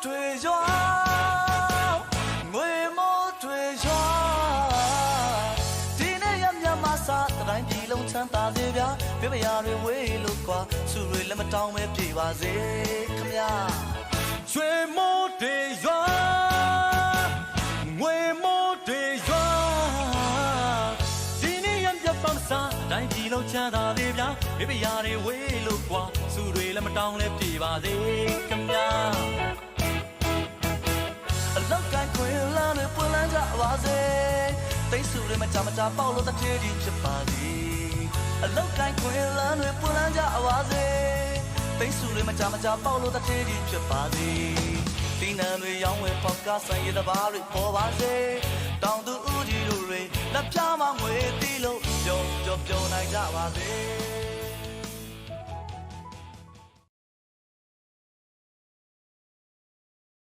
对着，为么对着？今年也没马啥，但一路长大这边，别被伢人围路过，苏瑞那么当没皮袜子，看呀，为么对着？为么对着？今年也没马啥，但一路长大这边，别被伢人围路过，苏瑞那么当没皮袜子，看呀。လောက်ကိုင်းခွင်လန်းတွေပွင့်လန်းကြပါစေတိတ်ဆူတွေမကြမကြပေါက်လို့တစ်ထည်ကြီးဖြစ်ပါစေအလောက်ကိုင်းခွင်လန်းတွေပွင့်လန်းကြပါစေတိတ်ဆူတွေမကြမကြပေါက်လို့တစ်ထည်ကြီးဖြစ်ပါစေဒီနံတွေရောင်းဝယ်ပေါက်ကဆိုင်ရတဲ့ဘာတွေပေါ်ပါစေတောင်သူဦးကြီးတို့တွေလက်ပြမငွေတီးလို့ပျော်နိုင်ကြပါစေ